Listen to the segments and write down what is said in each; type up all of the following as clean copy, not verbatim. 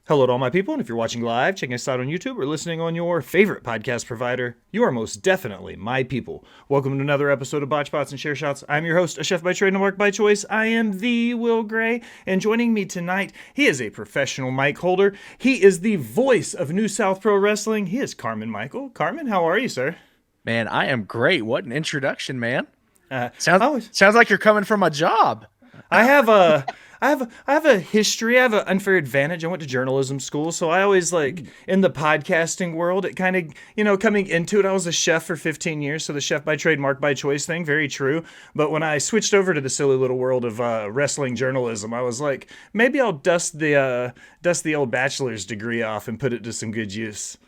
Hello to all my people, and if you're watching live, checking us out on YouTube, or listening on your favorite podcast provider, you are most definitely my people. Welcome to another episode of Botch Bots and Share Shots. I'm your host, a chef by trade and a mark by choice. I am the Will Gray, and joining me tonight, he is a professional mic holder. He is the voice of New South Pro Wrestling. He is Carmen Michael. Carmen, how are you, sir? Man, I am great. What an introduction, man. Uh, Sounds I was, sounds like you're coming from a job. I have a I have a history. I have an unfair advantage. I went to journalism school, so I always like in the podcasting world. It kind of coming into it. I was a chef for 15 years, so the chef by trade, mark by choice thing, very true. But when I switched over to the silly little world of wrestling journalism, I was like, maybe I'll dust the old bachelor's degree off and put it to some good use.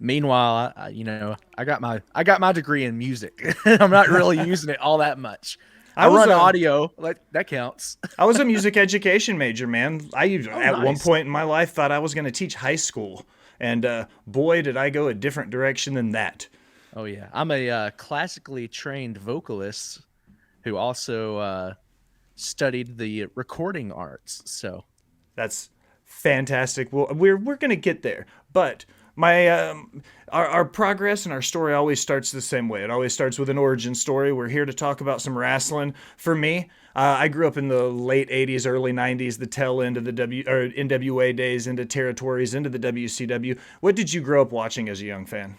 Meanwhile, I got my degree in music. I'm not really using it all that much. I I was run a audio, like that counts. I was a music education major, man. Oh, At one nice. point in my life, thought I was going to teach high school. And boy, did I go a different direction than that. Oh yeah, I'm a classically trained vocalist who also studied the recording arts. So That's fantastic. Well, we're going to get there. But my our progress and our story always starts the same way. It always starts with an origin story. We're here to talk about some wrestling. For me, I grew up in the late '80s, early '90s, the tail end of the NWA days, into territories, into the WCW. What did you grow up watching as a young fan?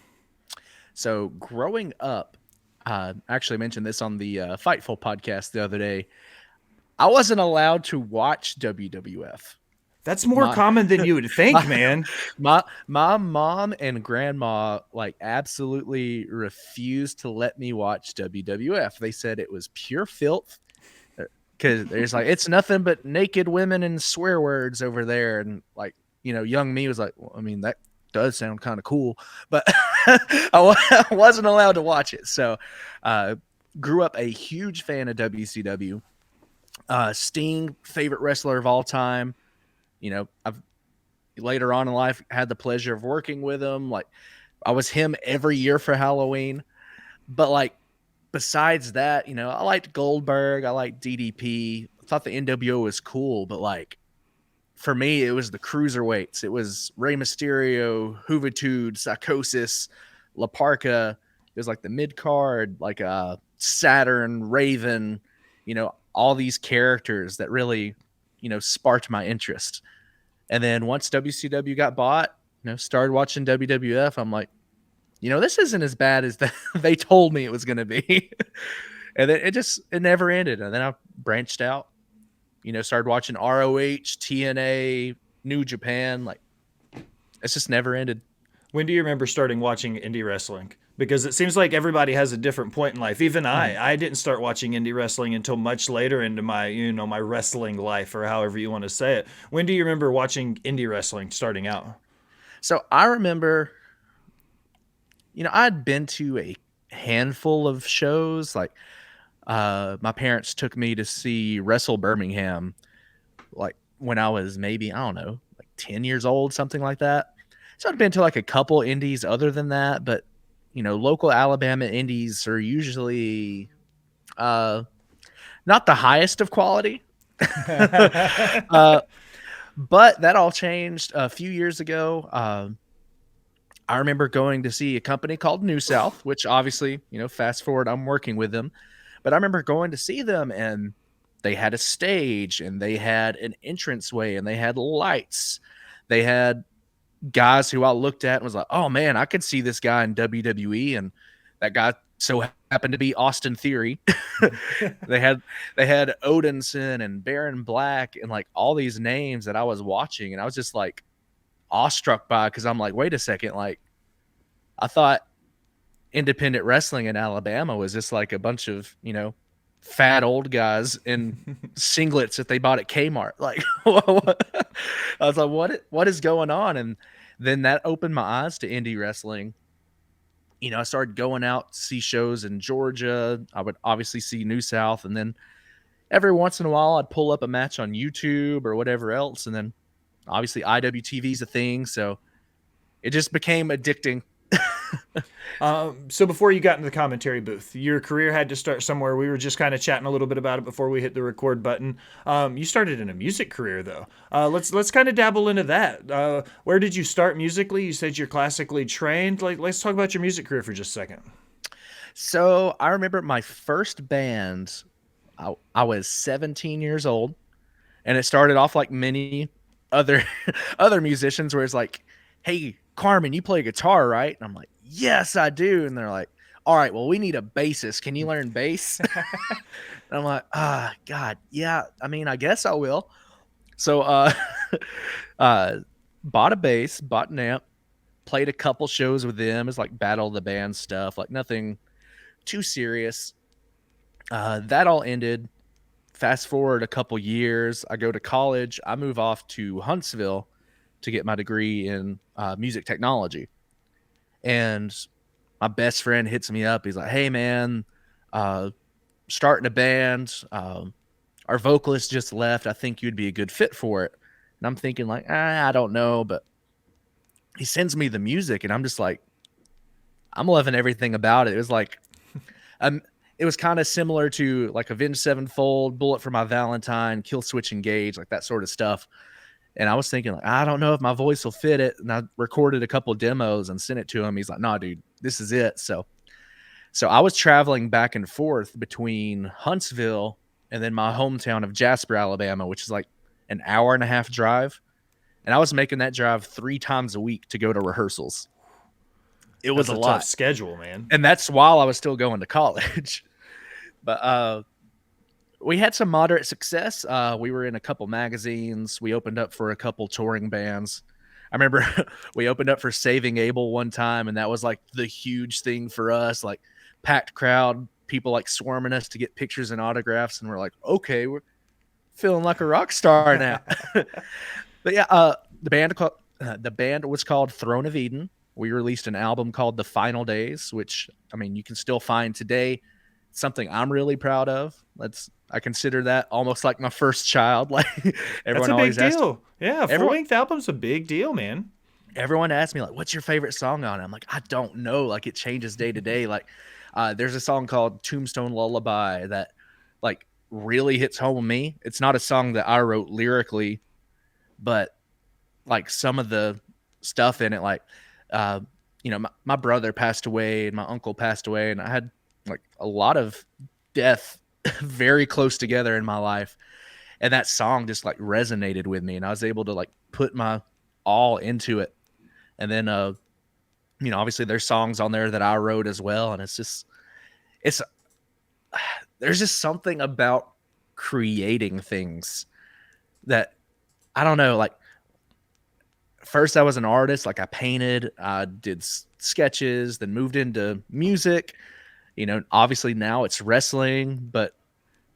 so growing up, I actually mentioned this on the Fightful podcast the other day. I wasn't allowed to watch WWF. That's more My common than you would think, my man. my mom and grandma like absolutely refused to let me watch WWF. They said it was pure filth because there's like it's nothing but naked women and swear words over there, and like young me was like, well, I mean that does sound kind of cool, but I wasn't allowed to watch it. So, grew up a huge fan of WCW. Sting, favorite wrestler of all time. I've later on in life had the pleasure of working with him. Like I was him every year for Halloween. But like besides that, I liked Goldberg, I liked DDP. I thought the NWO was cool, but like for me, it was the cruiserweights. It was Rey Mysterio, Juventud, Psychosis, La Parca. It was like the mid card, like Saturn, Raven, all these characters that really, sparked my interest. And then once WCW got bought, started watching WWF, I'm like, this isn't as bad as they told me it was going to be. And then it never ended. And then I branched out, started watching ROH, TNA, New Japan. Like it's just never ended. When do you remember starting watching indie wrestling? Because it seems like everybody has a different point in life. Even I didn't start watching indie wrestling until much later into my, my wrestling life, or however you want to say it. When do you remember watching indie wrestling starting out? So I remember, I'd been to a handful of shows. Like my parents took me to see Wrestle Birmingham, like when I was maybe, I don't know, like 10 years old, something like that. So I'd been to like a couple indies other than that, but local Alabama indies are usually uh, not the highest of quality. uh, but that all changed a few years ago. I remember going to see a company called New South, which obviously, fast forward, I'm working with them. But I remember going to see them and they had a stage and they had an entranceway and they had lights. They had guys who I looked at and was like, oh man, I could see this guy in WWE, and that guy so happened to be Austin Theory. they had Odinson and Baron Black and like all these names that I was watching, and I was just like awestruck by because I'm like, wait a second, like I thought independent wrestling in Alabama was just like a bunch of fat old guys in singlets that they bought at Kmart. Like, I was like, what is going on? And then that opened my eyes to indie wrestling. I started going out to see shows in Georgia. I would obviously see New South, and then every once in a while I'd pull up a match on YouTube or whatever else. And then obviously IWTV is a thing, so it just became addicting. So before you got into the commentary booth, your career had to start somewhere. We were just kind of chatting a little bit about it before we hit the record button. You started in a music career though. Let's kind of dabble into that. Where did you start musically? You said you're classically trained. Like, let's talk about your music career for just a second. So I remember my first band. I was 17 years old, and it started off like many other other musicians, where it's like, "Hey, Carmen, you play guitar, right?" And I'm like, "Yes, I do." And they're like, "All right, well, we need a bassist. Can you learn bass?" And I'm like, God, yeah. I mean, I guess I will. So, uh, bought a bass, bought an amp, played a couple shows with them. It's like battle of the band stuff, like nothing too serious. That all ended. Fast forward a couple years, I go to college. I move off to Huntsville to get my degree in music technology. And my best friend hits me up. He's like, "Hey, man, uh, starting a band. Our vocalist just left. I think you'd be a good fit for it." And I'm thinking, like, I don't know. But he sends me the music, and I'm just like, I'm loving everything about it. It was like, um, it was kind of similar to like Avenged Sevenfold, Bullet for My Valentine, Kill Switch Engage, like that sort of stuff. And I was thinking, like, I don't know if my voice will fit it. And I recorded a couple of demos and sent it to him. He's like, "Nah, dude, this is it." So I was traveling back and forth between Huntsville and then my hometown of Jasper, Alabama, which is like an hour and a half drive. And I was making that drive 3 times a week to go to rehearsals. It was That's a a tough lot. schedule, man. And that's while I was still going to college. But we had some moderate success. We were in a couple magazines. We opened up for a couple touring bands. I remember we opened up for Saving Abel one time, and that was like the huge thing for us. Like, packed crowd, people like swarming us to get pictures and autographs, and we're like, okay, we're feeling like a rock star now. But yeah, the band was called Throne of Eden. We released an album called The Final Days, which, I mean, you can still find today. Something I'm really proud of. I consider that almost like my first child. Like, That's everyone a big always asks, deal. Yeah, full everyone length album's a big deal, man. everyone asks me, like, "What's your favorite song on it?" I'm like, I don't know. Like, it changes day to day. Like, there's a song called Tombstone Lullaby that like really hits home with me. It's not a song that I wrote lyrically, but like some of the stuff in it, like, uh, my brother passed away and my uncle passed away, and I had like a lot of death very close together in my life. And that song just like resonated with me, and I was able to like put my all into it. And then, obviously there's songs on there that I wrote as well. And it's, there's just something about creating things that, I don't know, like, first I was an artist. Like, I painted, I did sketches, then moved into music. Obviously now it's wrestling, but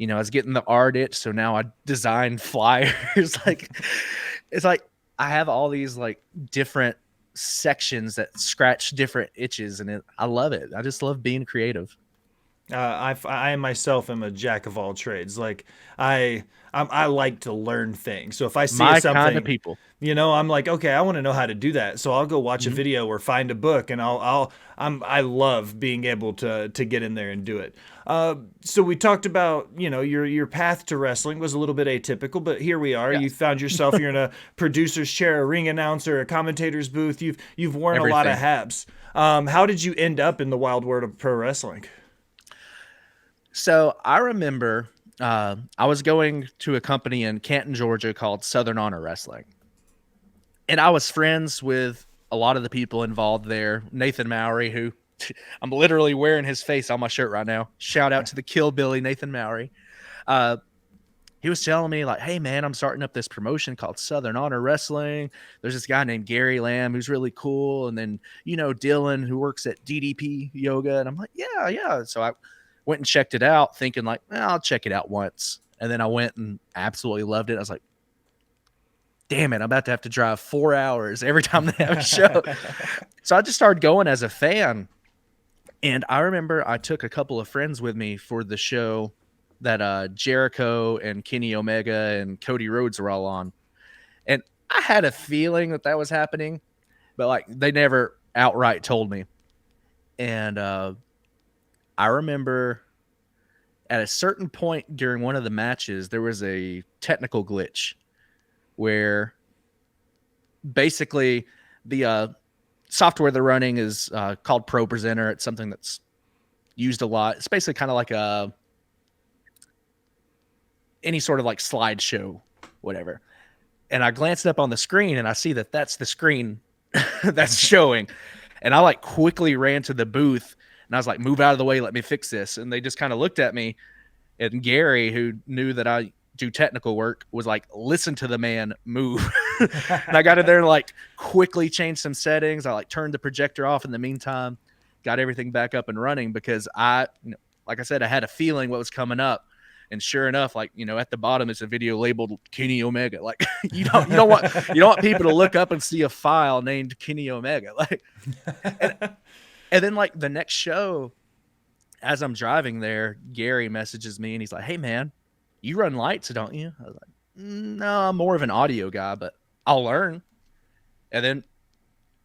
I was getting the art itch, so now I design flyers. Like, it's like I have all these like different sections that scratch different itches, and I love it. I just love being creative. I myself am a jack of all trades. Like I like to learn things. So if I see My kind of something, people. I'm like, okay, I want to know how to do that. So I'll go watch a Mhm. video or find a book, and I love being able to get in there and do it. So we talked about your path to wrestling was a little bit atypical, but here we are. You Yes, found yourself. You're in a producer's chair, a ring announcer, a commentator's booth. You've worn a lot of everything. hats. How did you end up in the wild world of pro wrestling? So I remember I was going to a company in Canton, Georgia called Southern Honor Wrestling, and I was friends with a lot of the people involved there. Nathan Mowry, who I'm literally wearing his face on my shirt right now. Shout out to the Kill Billy Nathan Mowry. Uh, he was telling me, like, "Hey man, I'm starting up this promotion called Southern Honor Wrestling. There's this guy named Gary Lamb who's really cool, and then Dylan who works at DDP Yoga." And I'm like, "Yeah, yeah." So I went and checked it out, thinking like, I'll check it out once. And then I went and absolutely loved it. I was like, damn it, I'm about to have to drive 4 hours every time they have a show. So I just started going as a fan. And I remember I took a couple of friends with me for the show that Jericho and Kenny Omega and Cody Rhodes were all on. And I had a feeling that was happening, but like they never outright told me. And I remember at a certain point during one of the matches, there was a technical glitch where basically the software they're running is called Pro Presenter. It's something that's used a lot. It's basically kind of like any sort of like slideshow, whatever. And I glanced up on the screen and I see that that's the screen that's showing. And I like quickly ran to the booth and I was like, move out of the way, let me fix this. And they just kind of looked at me. And Gary, who knew that I do technical work, was like, listen to the man move. And I got in there and like quickly changed some settings. I like turned the projector off in the meantime, got everything back up and running because like I said, I had a feeling what was coming up. And sure enough, like, at the bottom is a video labeled Kenny Omega. Like you don't want people to look up and see a file named Kenny Omega. Like, and then like the next show, as I'm driving there, Gary messages me and he's like, hey man, you run lights, don't you? I was like, no, I'm more of an audio guy, but I'll learn. And then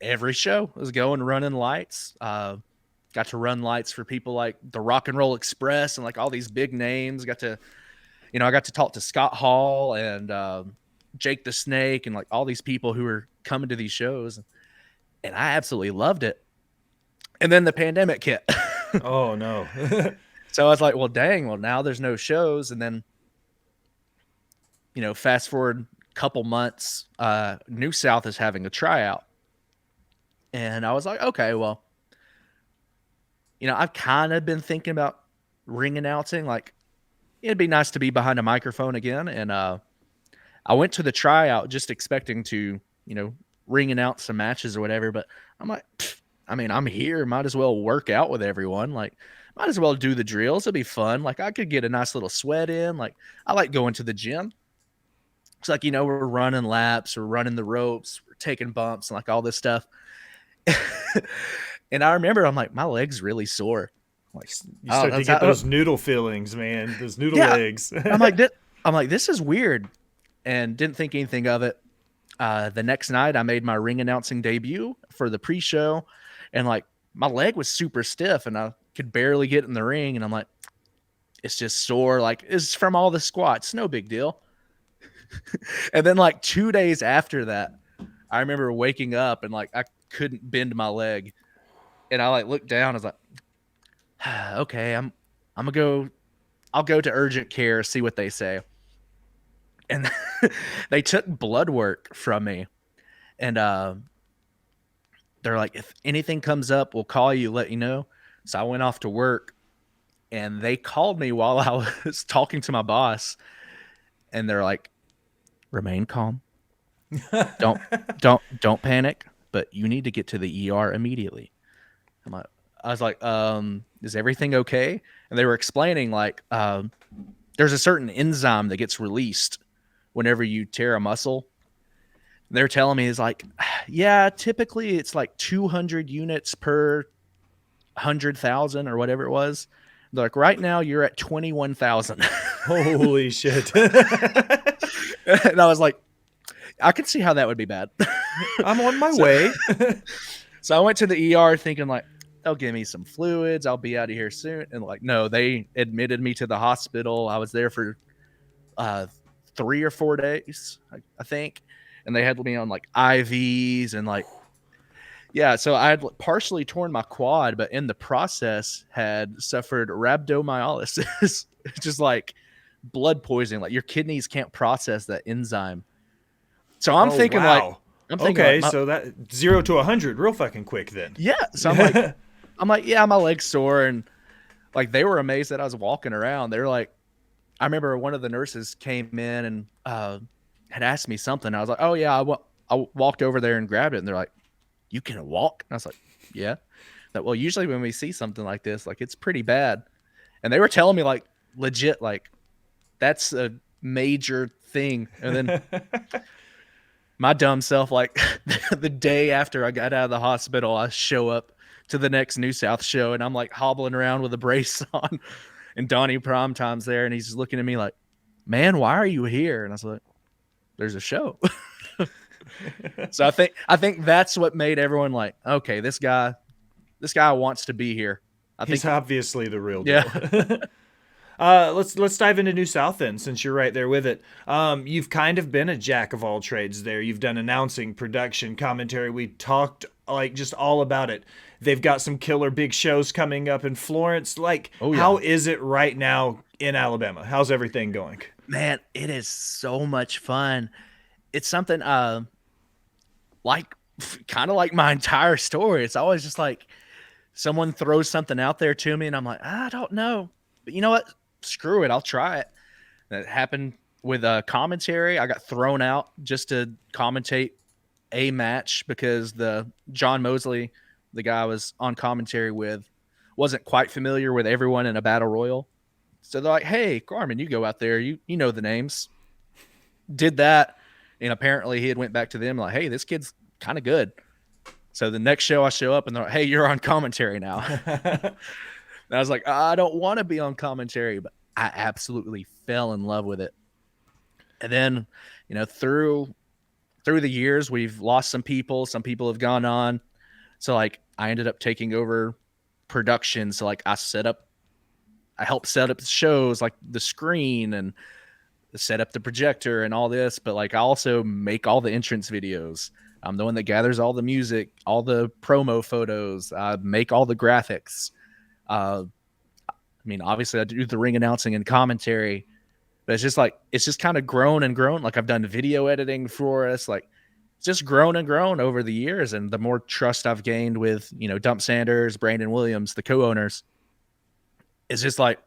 every show was going running lights. Got to run lights for people like the Rock and Roll Express and like all these big names. I got to talk to Scott Hall and Jake the Snake and like all these people who were coming to these shows. And I absolutely loved it. And then the pandemic hit. Oh, no. So I was like, well, dang, well, now there's no shows. And then, fast forward a couple months, New South is having a tryout. And I was like, okay, well, I've kind of been thinking about ring announcing. Like, it'd be nice to be behind a microphone again. And I went to the tryout just expecting to, ring announce some matches or whatever. But I'm like, I'm here. Might as well work out with everyone. Like, might as well do the drills. It'll be fun. Like, I could get a nice little sweat in. Like, I like going to the gym. It's like, we're running laps, we're running the ropes, we're taking bumps, and like all this stuff. And I remember I'm like, my leg's really sore. Like, you start to get those noodle feelings, man. Those noodle legs. I'm like, this is weird, and didn't think anything of it. The next night, I made my ring announcing debut for the pre-show, and like my leg was super stiff, and I could barely get in the ring. And I'm like, it's just sore. Like, it's from all the squats. No big deal. And then like 2 days after that, I remember waking up and like I couldn't bend my leg. And I like looked down. I was like, okay, I'll go to urgent care, see what they say. And they took blood work from me. And they're like, if anything comes up, we'll call you, let you know. So I went off to work and they called me while I was talking to my boss. And they're like, remain calm. Don't panic, but you need to get to the ER immediately. I was like, is everything okay? And they were explaining like, there's a certain enzyme that gets released whenever you tear a muscle. And they're telling me is like, yeah, typically it's like 200 units per 100,000 or whatever it was. They're like, right now you're at 21,000. Holy shit. And I was like, I could see how that would be bad. I'm on my way. So I went to the ER thinking like, they'll give me some fluids. I'll be out of here soon. And like, no, they admitted me to the hospital. I was there for 3 or 4 days, I think. And they had me on like IVs and like, yeah. So I had partially torn my quad, but in the process had suffered rhabdomyolysis, just like blood poisoning. Like your kidneys can't process that enzyme. So I'm thinking wow. Okay, like so that 0 to 100 real fucking quick then. Yeah. So I'm like, yeah, my leg's sore. And like, they were amazed that I was walking around. They're like, I remember one of the nurses came in and had asked me something. I was like, oh yeah, I walked over there and grabbed it. And they're like, you can walk? And I was like, yeah. That, well, usually when we see something like this, like it's pretty bad. And they were telling me like legit, like that's a major thing. And then my dumb self, like the day after I got out of the hospital, I show up to the next New South show and I'm like hobbling around with a brace on, and Donnie Primetime's there and he's just looking at me like, man, why are you here? And I was like, there's a show. So I think that's what made everyone like, okay, this guy, this guy wants to be here. I He's think, obviously the real yeah. deal. Let's dive into New South then, since you're right there with it. You've kind of been a jack of all trades there. You've done announcing, production, commentary. We talked like just all about it. They've got some killer big shows coming up in Florence. Like, Oh how yeah, is it right now in Alabama? How's everything going? man, it is so much fun. It's something like kind of like my entire story. It's always just like someone throws something out there to me, and I'm like, I don't know, but you know what? Screw it, I'll try it. That happened with a commentary. I got thrown out just to commentate a match because the John Mosley, the guy I was on commentary with, wasn't quite familiar with everyone in a battle royal. So they're like, "Hey, Carmen, you go out there. You know the names." Did that, and apparently he had went back to them like, "Hey, this kid's kind of good." So the next show I show up and they're like, "Hey, you're on commentary now." And I was like, I don't want to be on commentary, but I absolutely fell in love with it. And then, through the years, we've lost some people. Some people have gone on. So like, I ended up taking over production. So like, I helped set up the shows, like the screen and set up the projector and all this. But like, I also make all the entrance videos. I'm the one that gathers all the music, all the promo photos, make all the graphics. I mean, obviously, I do the ring announcing and commentary, but it's just kind of grown and grown. Like I've done video editing for us, like it's just grown and grown over the years. And the more trust I've gained with, Dump Sanders, Brandon Williams, the co-owners, it's just like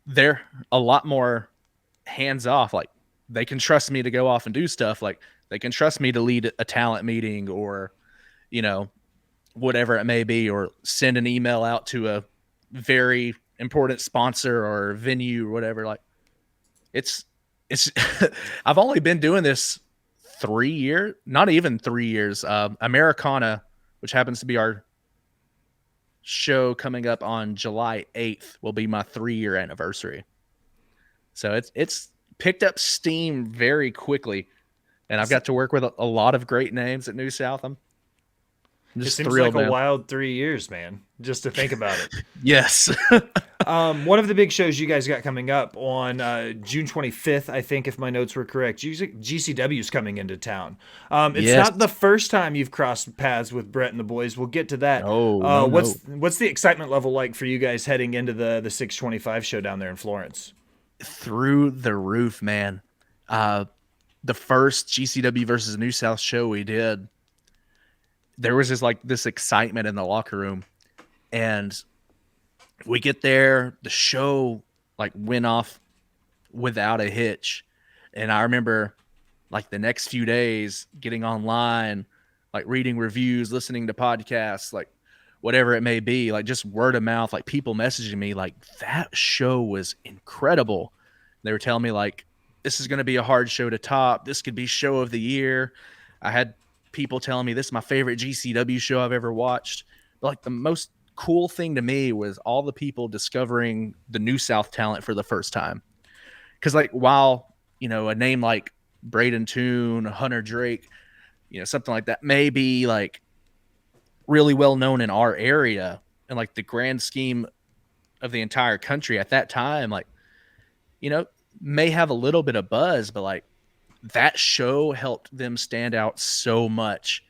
they're a lot more hands off. Like they can trust me to go off and do stuff. Like they can trust me to lead a talent meeting or, you know, whatever it may be, or send an email out to a very important sponsor or venue or whatever. Like it's I've only been doing this 3 years, not even 3 years. Americana, which happens to be our show coming up on July 8th, will be my 3-year anniversary. So it's picked up steam very quickly, and I've got to work with a lot of great names at New South. I'm It just seems thrilled, like a man. wild 3 years, man, just to think about it. Yes. One of the big shows you guys got coming up on June 25th, I think, if my notes were correct, GCW's coming into town. It's Yes. not the first time you've crossed paths with Brett and the boys. We'll get to that. No. What's the excitement level like for you guys heading into the 625 show down there in Florence? Through the roof, man. The first GCW versus New South show we did, there was this excitement in the locker room, and we get there, the show like went off without a hitch. And I remember like the next few days getting online, like reading reviews, listening to podcasts, like whatever it may be, like just word of mouth, like people messaging me like that show was incredible. They were telling me like, this is going to be a hard show to top. This could be show of the year. I had people telling me this is my favorite GCW show I've ever watched. But like the most cool thing to me was all the people discovering the New South talent for the first time. Because like while a name like Braden Toon, Hunter Drake, something like that may be like really well known in our area and like the grand scheme of the entire country at that time, like may have a little bit of buzz, but like that show helped them stand out so much.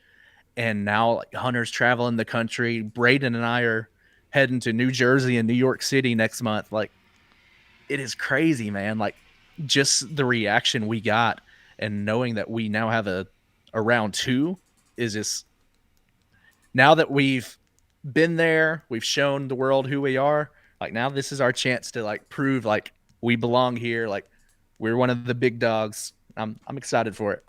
And now like Hunter's traveling the country. Braden and I are heading to New Jersey and New York City next month. Like it is crazy, man. Like just the reaction we got and knowing that we now have a round two is just, now that we've been there, we've shown the world who we are. Like now this is our chance to like prove like we belong here. Like we're one of the big dogs. I'm excited for it.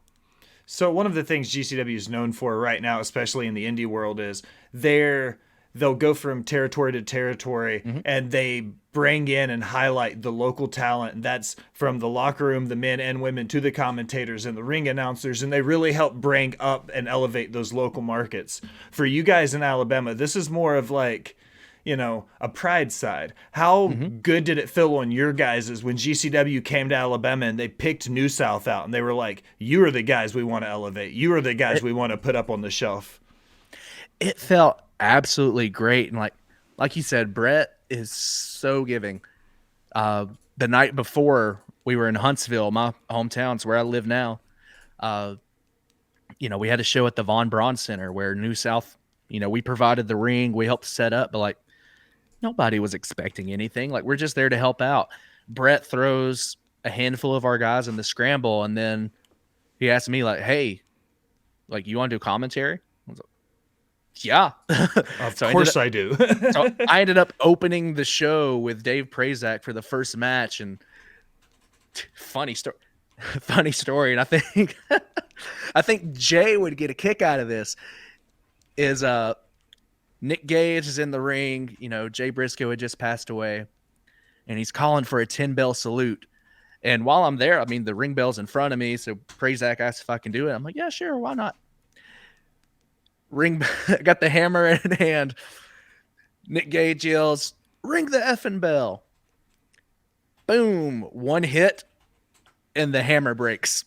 So one of the things GCW is known for right now, especially in the indie world, is they'll go from territory to territory, and they bring in and highlight the local talent. And that's from the locker room, the men and women, to the commentators and the ring announcers. And they really help bring up and elevate those local markets. For you guys in Alabama, this is more of like, a pride side. How good did it feel on your guys when GCW came to Alabama and they picked New South out and they were like, you are the guys we want to elevate. You are the guys we want to put up on the shelf. It felt absolutely great. And like you said, Brett is so giving. The night before, we were in Huntsville, my hometown, it's where I live now. Uh, we had a show at the Von Braun Center where New South, we provided the ring, we helped set up, but like nobody was expecting anything. Like we're just there to help out. Brett throws a handful of our guys in the scramble, and then he asked me like, "Hey, like you want to do commentary?" I was like, "Yeah." Of so course I do. I ended up opening the show with Dave Prazak for the first match, and funny story. Funny story, and I think Jay would get a kick out of this. Is Nick Gage is in the ring. Jay Briscoe had just passed away, and he's calling for a 10-bell salute. And while I'm there, I mean, the ring bell's in front of me, so Prazak asked if I can do it. I'm like, yeah, sure, why not? Got the hammer in hand. Nick Gage yells, "Ring the effing bell!" Boom! One hit, and the hammer breaks.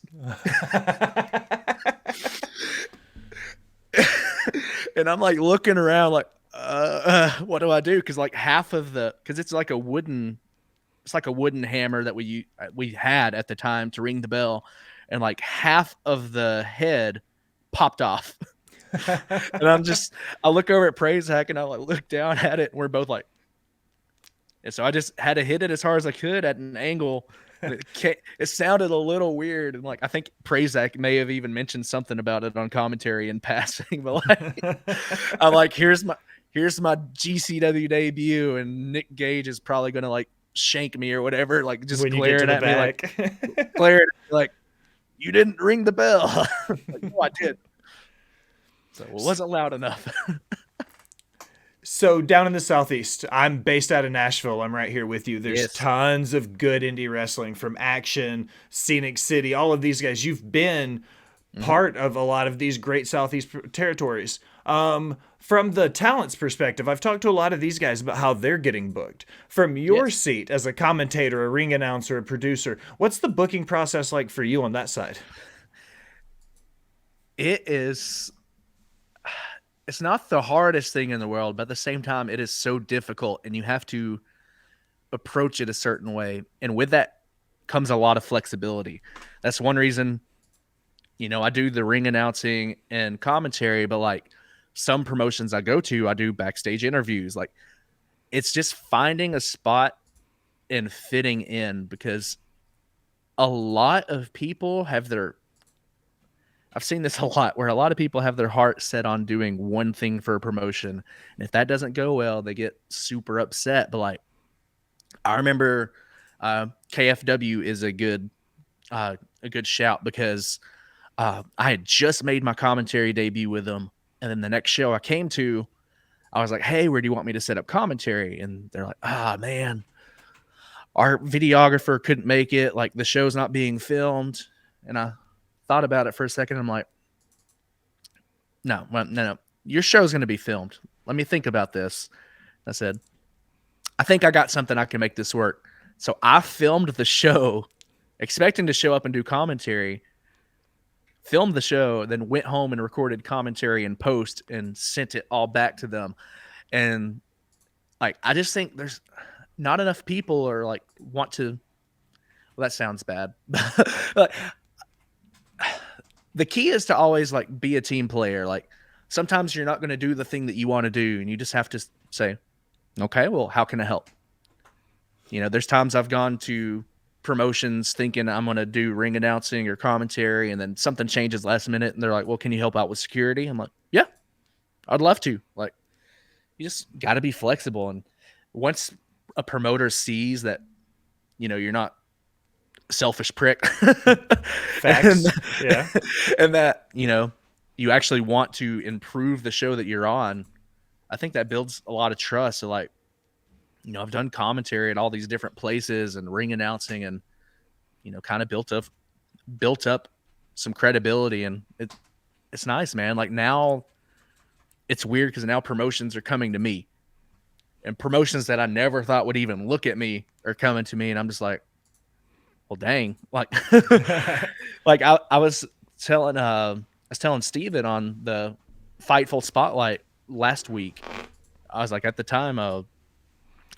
And I'm like looking around, like, what do I do? Because like because it's like a wooden hammer that we had at the time to ring the bell, and like half of the head popped off. And I look over at Prazak and I like look down at it, and we're both like, and so I just had to hit it as hard as I could at an angle. And it sounded a little weird, and like I think Prazak may have even mentioned something about it on commentary in passing. But like, I'm like, here's my GCW debut, and Nick Gage is probably gonna like shank me or whatever, like just glaring at me like, you didn't ring the bell. Like, no, I did. So it wasn't loud enough. So down in the Southeast, I'm based out of Nashville. I'm right here with you. There's tons of good indie wrestling from Action, Scenic City, all of these guys. You've been part of a lot of these great Southeast territories. From the talent's perspective, I've talked to a lot of these guys about how they're getting booked. From your seat as a commentator, a ring announcer, a producer, what's the booking process like for you on that side? It's not the hardest thing in the world, but at the same time, it is so difficult, and you have to approach it a certain way. And with that comes a lot of flexibility. That's one reason, I do the ring announcing and commentary, but like some promotions I go to, I do backstage interviews. Like it's just finding a spot and fitting in, because a lot of people I've seen this a lot, where a lot of people have their heart set on doing one thing for a promotion. And if that doesn't go well, they get super upset. But like, I remember KFW is a good shout, because I had just made my commentary debut with them. And then the next show I came to, I was like, "Hey, where do you want me to set up commentary?" And they're like, "Ah, man, our videographer couldn't make it. Like the show's not being filmed." And I thought about it for a second. I'm like, no. Your show's going to be filmed. Let me think about this. I said, I think I got something I can make this work. So I filmed the show, expecting to show up and do commentary, filmed the show, then went home and recorded commentary and post and sent it all back to them. And like, I just think there's not enough people or like want to, well, that sounds bad. Like, the key is to always like be a team player. Like sometimes you're not going to do the thing that you want to do, and you just have to say, okay, well, how can I help? There's times I've gone to promotions thinking I'm going to do ring announcing or commentary, and then something changes last minute, and they're like, well, can you help out with security? I'm like, yeah, I'd love to. Like, you just got to be flexible. And once a promoter sees that, you're not selfish prick. Facts. Yeah. And that, you actually want to improve the show that you're on, I think that builds a lot of trust. So like, I've done commentary at all these different places and ring announcing, and, kind of built up some credibility, and it's nice, man. Like now it's weird because now promotions are coming to me, and promotions that I never thought would even look at me are coming to me. And I'm just like, well, dang, like, like I was telling Steven on the Fightful Spotlight last week, I was like, at the time, I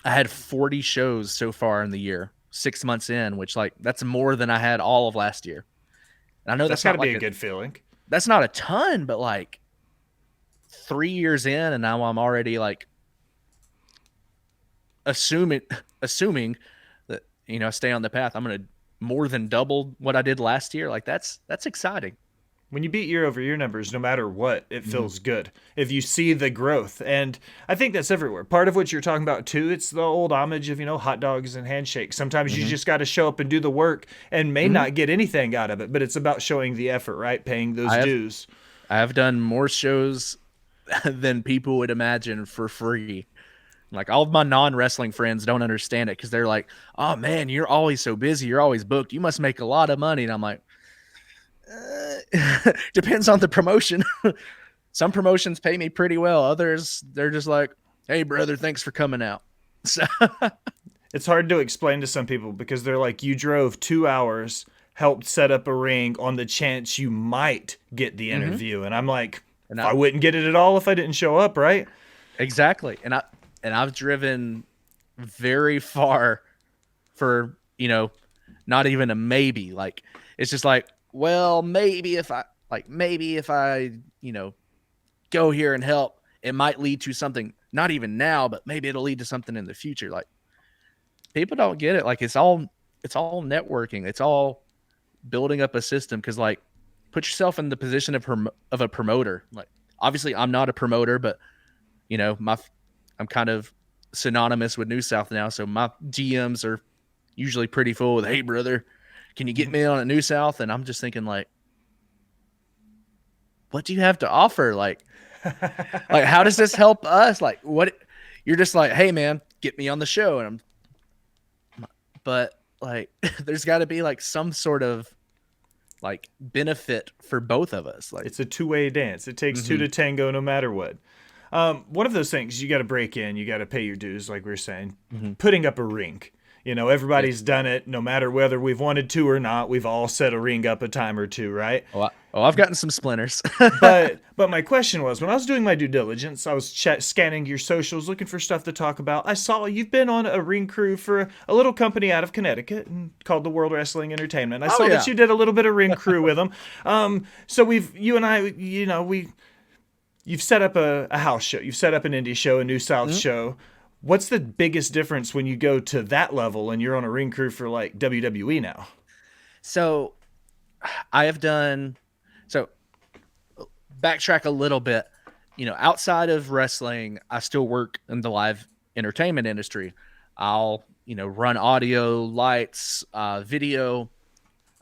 had 40 shows so far in the year, 6 months in, which like that's more than I had all of last year. And I know That's that's got to not be like a good feeling. that's not a ton, but like 3 years in, and now I'm already like assuming assuming that I stay on the path. I'm gonna more than double what I did last year. Like that's exciting. When you beat year over year numbers, no matter what, it Mm-hmm. feels good. If you see the growth. And I think that's everywhere. Part of what you're talking about too, it's the old homage of, hot dogs and handshakes. Sometimes you Mm-hmm. just got to show up and do the work and may Mm-hmm. not get anything out of it, but it's about showing the effort, right? Paying those I have dues. I have done more shows than people would imagine for free. Like all of my non-wrestling friends don't understand it because they're like, "Oh man, you're always so busy. You're always booked. You must make a lot of money." And I'm like, depends on the promotion. Some promotions pay me pretty well. Others, they're just like, "Hey, brother, thanks for coming out." So, It's hard to explain to some people because they're like, you drove 2 hours, helped set up a ring on the chance you might get the mm-hmm. interview. And I'm like, and I wouldn't get it at all if I didn't show up, right? exactly. And I've driven very far for not even a maybe. Like it's just like, well, maybe if I go here and help, it might lead to something. Not even now, but maybe it'll lead to something in the future. Like people don't get it. Like it's all networking. It's all building up a system. Because like, put yourself in the position of a promoter. Like obviously, I'm not a promoter, but I'm kind of synonymous with New South now, so my DMs are usually pretty full with, "Hey, brother, can you get me on a New South?" And I'm just thinking like, what do you have to offer? Like how does this help us? Like what you're just like, "Hey man, get me on the show." And but like there's got to be like some sort of like benefit for both of us. Like It's a two-way dance. It takes two mm-hmm. to tango no matter what. One of those things, you got to break in, you got to pay your dues, like we were saying. Mm-hmm. Putting up a rink. Yeah. Everybody's done it, no matter whether we've wanted to or not. We've all set a ring up a time or two, right? I've gotten some splinters. But my question was, when I was doing my due diligence, I was scanning your socials, looking for stuff to talk about. I saw you've been on a ring crew for a little company out of Connecticut called the World Wrestling Entertainment. I saw that you did a little bit of ring crew with them. So you and I, you've set up a house show, you've set up an indie show, a New South Mm-hmm. show. What's the biggest difference when you go to that level and you're on a ring crew for like WWE now? So I have done so backtrack a little bit. Outside of wrestling, I still work in the live entertainment industry. I'll, run audio, lights, video.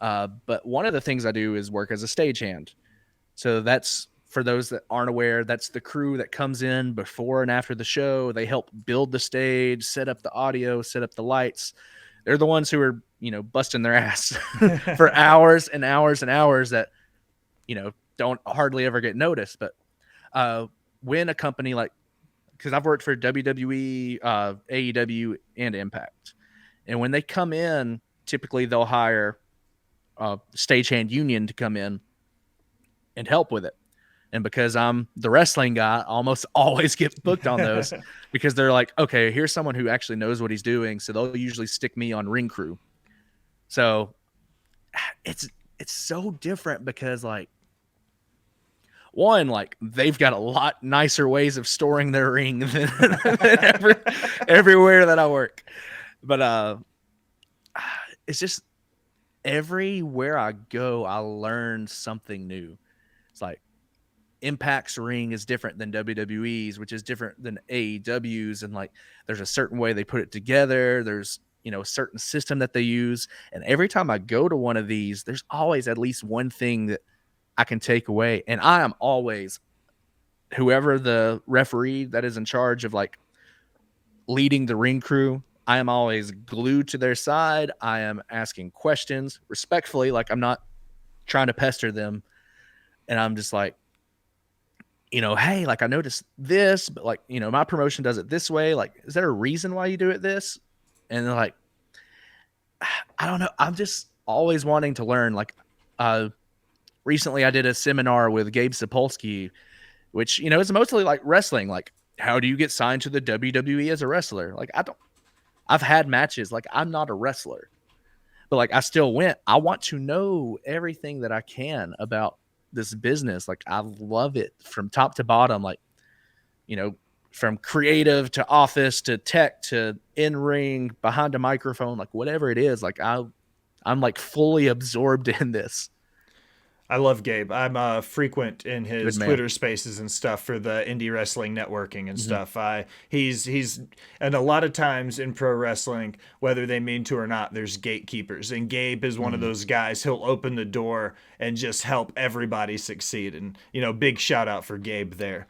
But one of the things I do is work as a stagehand. So that's for those that aren't aware, that's the crew that comes in before and after the show. They help build the stage, set up the audio, set up the lights. They're the ones who are, busting their ass for hours and hours and hours that, don't hardly ever get noticed. But when a company like, because I've worked for WWE, AEW, and Impact, and when they come in, typically they'll hire a stagehand union to come in and help with it. And because I'm the wrestling guy, I almost always get booked on those because they're like, okay, here's someone who actually knows what he's doing. So they'll usually stick me on ring crew. So it's so different because like, one, like they've got a lot nicer ways of storing their ring than everywhere that I work. But it's just everywhere I go, I learn something new. It's like Impact's ring is different than WWE's, which is different than AEW's, and like there's a certain way they put it together. There's a certain system that they use, and every time I go to one of these, there's always at least one thing that I can take away. And I am always, whoever the referee that is in charge of like leading the ring crew, I am always glued to their side. I am asking questions respectfully, like I'm not trying to pester them. And I'm just like, hey, like I noticed this, but like, my promotion does it this way. Like, is there a reason why you do it this? And they're like, I don't know. I'm just always wanting to learn. Like, recently I did a seminar with Gabe Sapolsky, which, you know, is mostly like wrestling. Like, how do you get signed to the WWE as a wrestler? Like, I've had matches. Like, I'm not a wrestler, but like, I still went. I want to know everything that I can about this business. Like, I love it from top to bottom. Like, you know, from creative to office to tech to in ring, behind a microphone, like whatever it is. Like, I'm like fully absorbed in this. I love Gabe. I'm frequent in Good his man. Twitter spaces and stuff for the indie wrestling networking and Mm-hmm. stuff. He's and a lot of times in pro wrestling, whether they mean to or not, there's gatekeepers, and Gabe is one of Mm-hmm. those guys. He'll open the door and just help everybody succeed. And big shout out for Gabe there.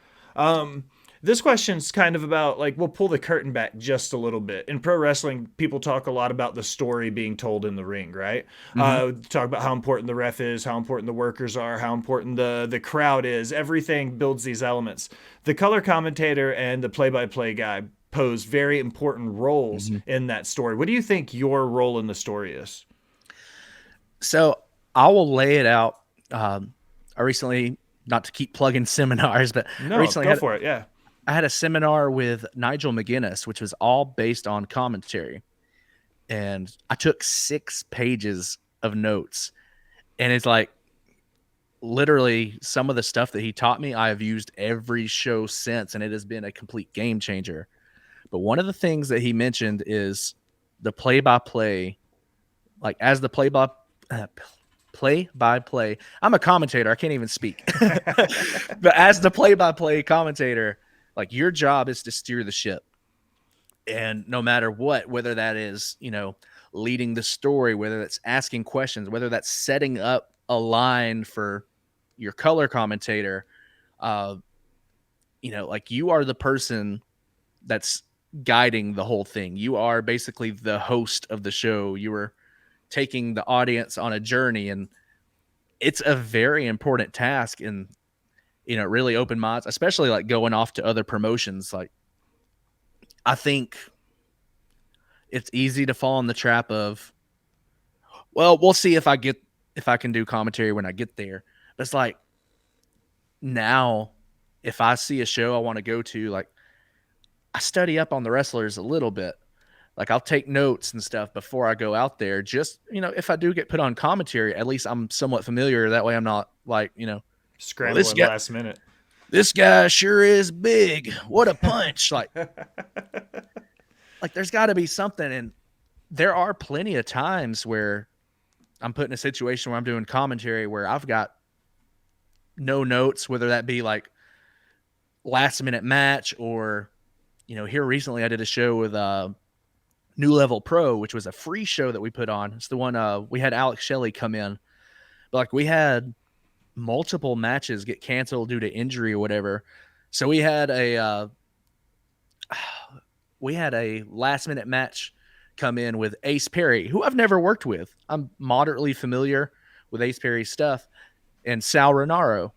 This question's kind of about, like, we'll pull the curtain back just a little bit. In pro wrestling, people talk a lot about the story being told in the ring, right? Mm-hmm. Talk about how important the ref is, how important the workers are, how important the crowd is. Everything builds these elements. The color commentator and the play-by-play guy pose very important roles Mm-hmm. in that story. What do you think your role in the story is? So I will lay it out. I recently, not to keep plugging seminars, but I No, recently go for it. Yeah. I had a seminar with Nigel McGuinness, which was all based on commentary. And I took 6 pages of notes. And it's like literally some of the stuff that he taught me, I have used every show since, and it has been a complete game changer. But one of the things that he mentioned is the play by play, like as the play by play. I'm a commentator. I can't even speak. But as the play by play commentator, like your job is to steer the ship. And no matter what, whether that is, you know, leading the story, whether that's asking questions, whether that's setting up a line for your color commentator, uh, you know, like you are the person that's guiding the whole thing. You are basically the host of the show. You are taking the audience on a journey, and it's a very important task. And, you know, really opened my eyes, especially like going off to other promotions. Like, I think it's easy to fall in the trap of, well, we'll see if I can do commentary when I get there. But it's like now, if I see a show I want to go to, like I study up on the wrestlers a little bit. Like I'll take notes and stuff before I go out there. Just, you know, if I do get put on commentary, at least I'm somewhat familiar. That way I'm not like, you know, well, Scrambling last minute. this guy sure is big. What a punch. Like there's got to be something. And there are plenty of times where I'm put in a situation where I'm doing commentary where I've got no notes, whether that be like last minute match or, you know, here recently I did a show with New Level Pro, which was a free show that we put on. It's the one we had Alex Shelley come in. But like we had multiple matches get canceled due to injury or whatever. So we had a last minute match come in with Ace Perry, who I've never worked with. I'm moderately familiar with Ace Perry's stuff, and Sal Renaro.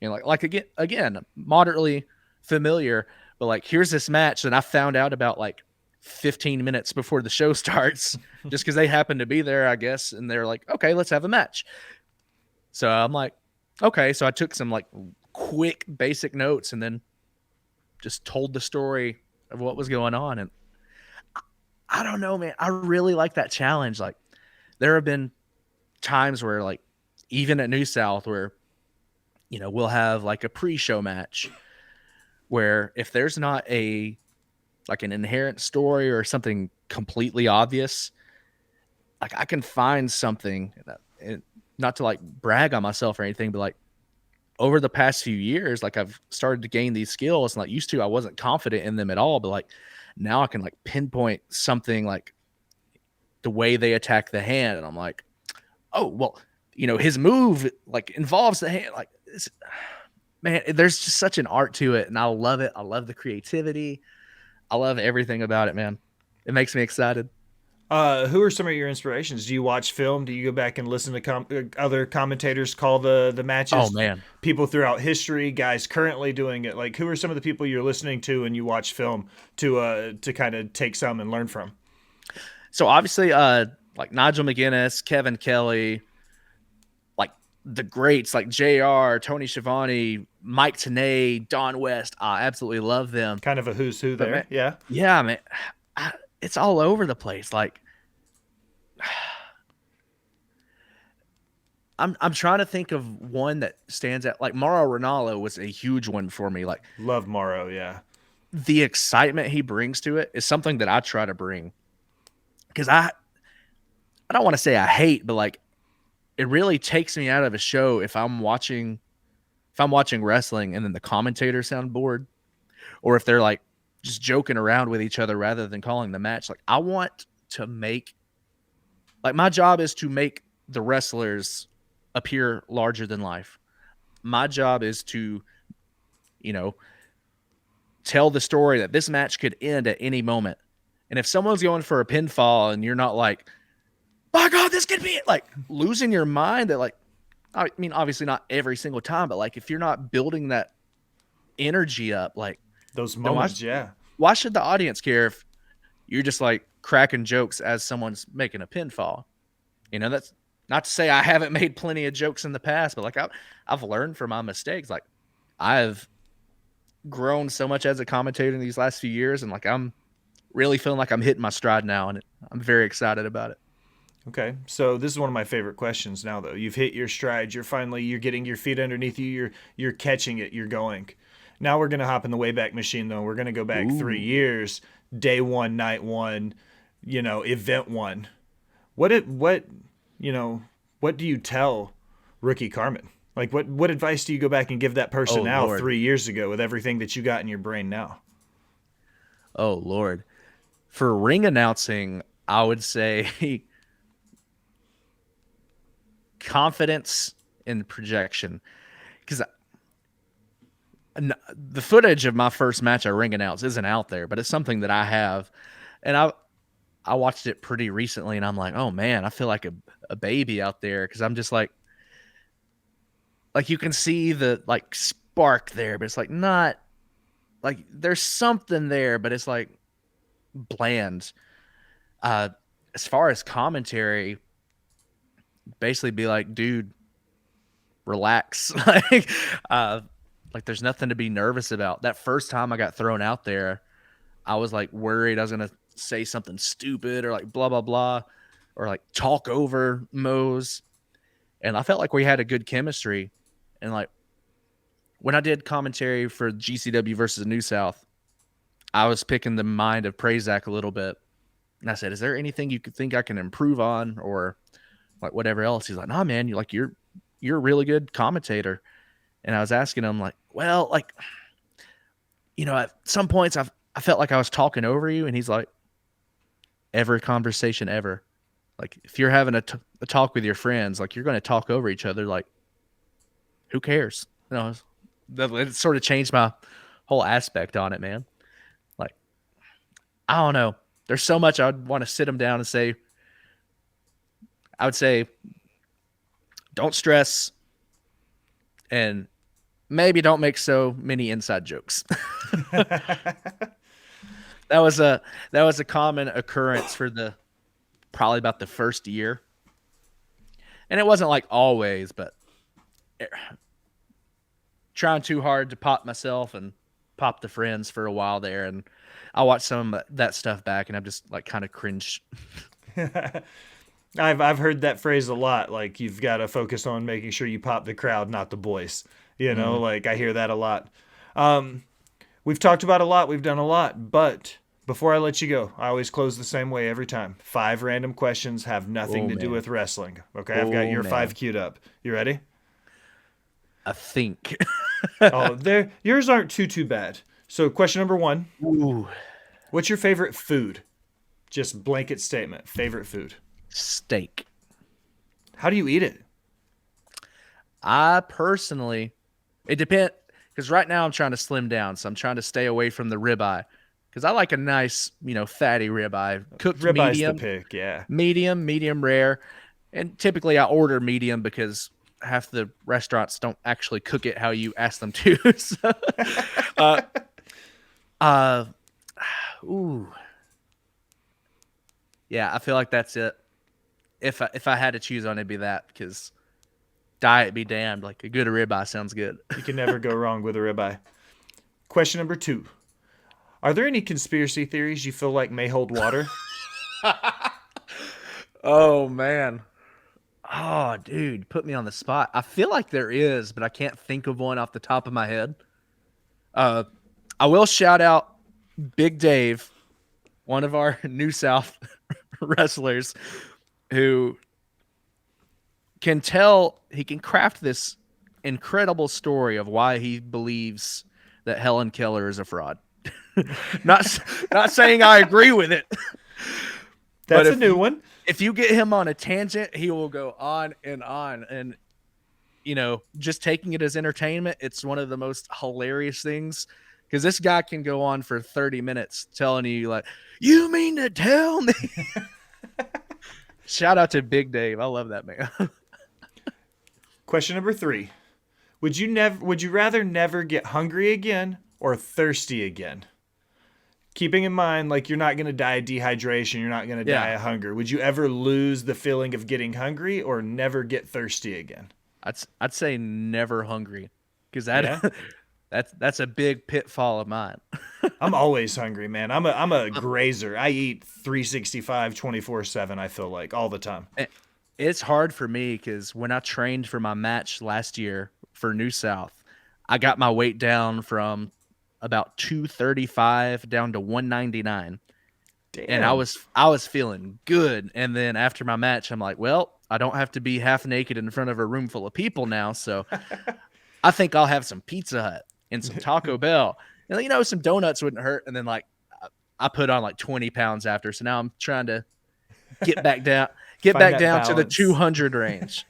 You know, like again, moderately familiar, but like here's this match that I found out about like 15 minutes before the show starts, just because they happened to be there, I guess, and they're like, okay, let's have a match. So I'm like, okay, so I took some like quick basic notes and then just told the story of what was going on. And I don't know, man, I really like that challenge. Like there have been times where like even at New South where, you know, we'll have like a pre-show match where if there's not a like an inherent story or something completely obvious, like I can find something, not to like brag on myself or anything, but like over the past few years, like I've started to gain these skills, and like used to I wasn't confident in them at all, but like now I can like pinpoint something like the way they attack the hand, and I'm like, oh well, you know, his move like involves the hand. Like man, there's just such an art to it, and I love it. I love the creativity. I love everything about it, man. It makes me excited. Who are some of your inspirations? Do you watch film? Do you go back and listen to other commentators call the Oh matches? man. People throughout history, guys currently doing it. Like, who are some of the people you're listening to and you watch film to kind of take some and learn from? So obviously, like Nigel McGuinness, Kevin Kelly, like the greats like JR, Tony Schiavone, Mike Tenay, Don West. I absolutely love them. Kind of a who's who But there. man, Yeah. yeah, man, it's all over the place. Like I'm trying to think of one that stands out. Like Mauro Ranallo was a huge one for me. Like Love Morrow. Yeah. the excitement he brings to it is something that I try to bring because I don't want to say I hate, but like it really takes me out of a show if I'm watching wrestling and then the commentators sound bored, or if they're like just joking around with each other rather than calling the match. Like I want to make like my job is to make the wrestlers appear larger than life. My job is to, you know, tell the story that this match could end at any moment. And if someone's going for a pinfall and you're not like, by God, this could be it, like losing your mind that like, I mean, obviously not every single time, but like if you're not building that energy up, like Those then moments. Yeah. why should the audience care if you're just like cracking jokes as someone's making a pinfall? That's not to say I haven't made plenty of jokes in the past, but like I've learned from my mistakes. Like I've grown so much as a commentator in these last few years, and like I'm really feeling like I'm hitting my stride now, and I'm very excited about it. Okay, so this is one of my favorite questions now though. You've hit your stride, you're getting your feet underneath you, you're catching it, you're going. Now we're gonna hop in the Wayback Machine though. We're gonna go back Ooh. 3 years, day one, night one, event one. What what do you tell rookie Carmen? Like what advice do you go back and give that Oh person now Lord. 3 years ago with everything that you got in your brain now? Oh Lord. For ring announcing, I would say confidence in projection. Because the footage of my first match I ring announce isn't out there, but it's something that I have. And I watched it pretty recently and I'm like, oh man, I feel like a baby out there because I'm just like you can see the like spark there, but it's like not like there's something there, but it's like bland. Uh as far as commentary, basically be like, dude, relax. Uh like there's nothing to be nervous about. That first time I got thrown out there, I was like worried I was gonna say something stupid or like blah blah blah or like talk over Mose. And I felt like we had a good chemistry. And like when I did commentary for GCW versus New South, I was picking the mind of Prazak a little bit. And I said, is there anything you could think I can improve on or like whatever else? He's like, nah, man, you're a really good commentator. And I was asking him like, well, like, at some points I felt like I was talking over you. And he's like, every conversation ever. Like if you're having a talk with your friends, like you're going to talk over each other. Like who cares? It sort of changed my whole aspect on it, man. Like, I don't know. There's so much I'd want to sit him down and say. I would say, don't stress and maybe don't make so many inside jokes. That was a common occurrence for probably about the first year. And it wasn't like always, but trying too hard to pop myself and pop the friends for a while there. And I watched some of that stuff back and I'm just like kind of cringed. I've heard that phrase a lot. Like you've got to focus on making sure you pop the crowd, not the boys. Mm. Like I hear that a lot. We've talked about a lot. We've done a lot. But before I let you go, I always close the same way every time. 5 random questions have nothing Oh, to do man. with wrestling. Okay, I've got Oh, your 5 man. queued up. You ready? I think. Oh, there. Yours aren't too bad. So question number 1: Ooh, what's your favorite food? Just blanket statement. Favorite food. steak. How do you eat it? I personally, it depends because right now I'm trying to slim down, so I'm trying to stay away from the ribeye because I like a nice, fatty ribeye, cooked Ribeye's the pick. Yeah. medium rare, and typically I order medium because half the restaurants don't actually cook it how you ask them to. So, uh, uh, ooh, yeah, I feel like that's it. If I had to choose on, it'd be that because diet be damned. Like a good ribeye sounds good. You can never go wrong with a ribeye. Question number 2. Are there any conspiracy theories you feel like may hold water? Oh man. Oh, dude, put me on the spot. I feel like there is, but I can't think of one off the top of my head. I will shout out Big Dave, one of our New South wrestlers, who can craft this incredible story of why he believes that Helen Keller is a fraud. not saying I agree with it. That's a new one. If you get him on a tangent, he will go on and on. And, just taking it as entertainment, it's one of the most hilarious things. Because this guy can go on for 30 minutes telling you, like, you mean to tell me? Shout out to Big Dave. I love that man. Question number 3. Would you rather never get hungry again or thirsty again? Keeping in mind, like, you're not going to die of dehydration. You're not going to die of hunger. Would you ever lose the feeling of getting hungry or never get thirsty again? I'd say never hungry, because that's a big pitfall of mine. I'm always hungry, man. I'm a grazer. I eat 365, 24/7, I feel like, all the time. It's hard for me because when I trained for my match last year for New South, I got my weight down from about 235 down to 199. Damn. And I was feeling good. And then after my match, I'm like, well, I don't have to be half naked in front of a room full of people now. So I think I'll have some Pizza Hut and some Taco Bell. And, some donuts wouldn't hurt. And then, like, I put on like 20 pounds after. So now I'm trying to get back down to the 200 range.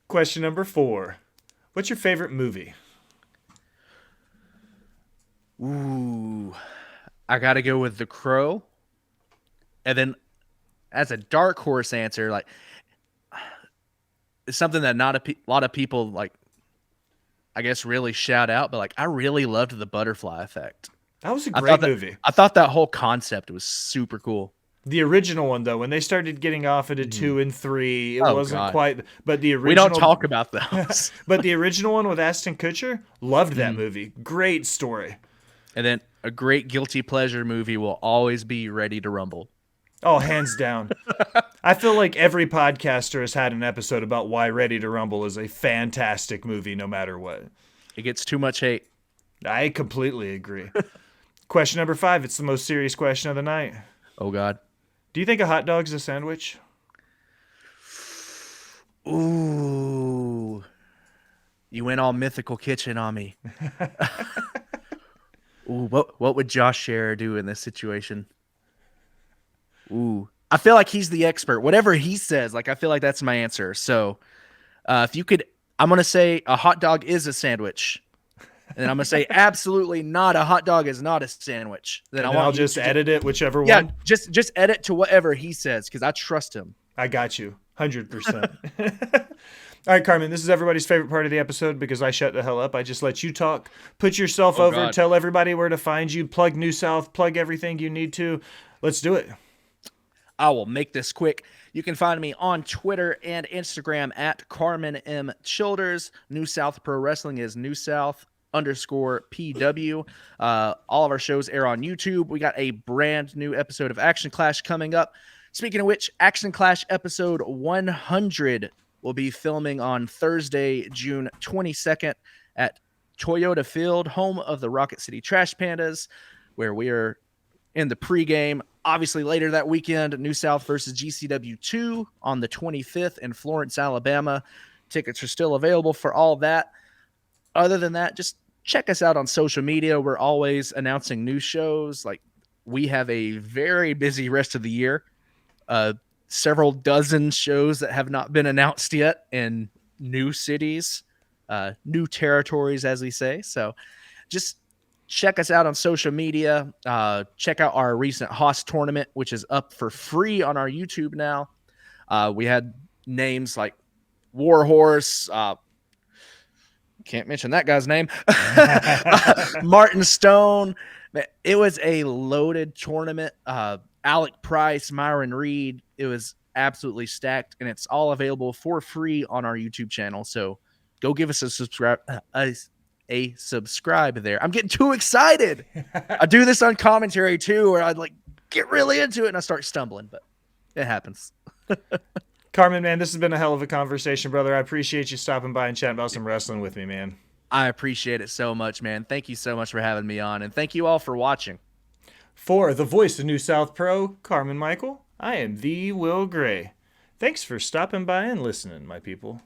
Question number 4. What's your favorite movie? Ooh, I got to go with The Crow. And then as a dark horse answer, like, it's something that not a lot of people, like, I guess, really shout out, but, like, I really loved The Butterfly Effect. That was a great movie. I thought that whole concept was super cool. The original one, though, when they started getting off into 2 and 3, it wasn't quite. But the original, we don't talk about those. But the original one with Ashton Kutcher, loved that movie. Great story. And then a great guilty pleasure movie will always be Ready to Rumble. Oh, hands down. I feel like every podcaster has had an episode about why Ready to Rumble is a fantastic movie, no matter what. It gets too much hate. I completely agree. Question number 5. It's the most serious question of the night. Oh, God. Do you think a hot dog's a sandwich? Ooh. You went all Mythical Kitchen on me. Ooh, what would Josh Scherer do in this situation? Ooh. I feel like he's the expert. Whatever he says, like, I feel like that's my answer. So, if you could, I'm going to say a hot dog is a sandwich. And I'm going to say absolutely not. A hot dog is not a sandwich. Then I'll just edit it, whichever one. Yeah, just edit to whatever he says, because I trust him. I got you. 100%. All right, Carmen, this is everybody's favorite part of the episode because I shut the hell up. I just let you talk. Put yourself over. God. Tell everybody where to find you. Plug New South. Plug everything you need to. Let's do it. I will make this quick. You can find me on Twitter and Instagram at Carmen M. Childers. New South Pro Wrestling is New South _PW. All of our shows air on YouTube. We got a brand new episode of Action Clash coming up. Speaking of which, Action Clash episode 100 will be filming on Thursday, June 22nd at Toyota Field, home of the Rocket City Trash Pandas, where we are in the pregame. Obviously, later that weekend, New South versus GCW 2 on the 25th in Florence, Alabama. Tickets are still available for all that. Other than that, just check us out on social media. We're always announcing new shows. Like, we have a very busy rest of the year. Several dozen shows that have not been announced yet in new cities, new territories, as we say. So just check us out on social media. Check out our recent Haas tournament, which is up for free on our YouTube now. We had names like Warhorse, can't mention that guy's name, Martin Stone. It was a loaded tournament. Alec Price, Myron Reed. It was absolutely stacked, and it's all available for free on our YouTube channel. So go give us a subscribe there. I'm getting too excited. I do this on commentary too, where I'd like get really into it and I start stumbling, but it happens. Carmen, man, this has been a hell of a conversation, brother. I appreciate you stopping by and chatting about some wrestling with me, man. I appreciate it so much, man. Thank you so much for having me on, and thank you all for watching. For the voice of New South Pro, Carmen Michael, I am the Will Gray. Thanks for stopping by and listening, my people.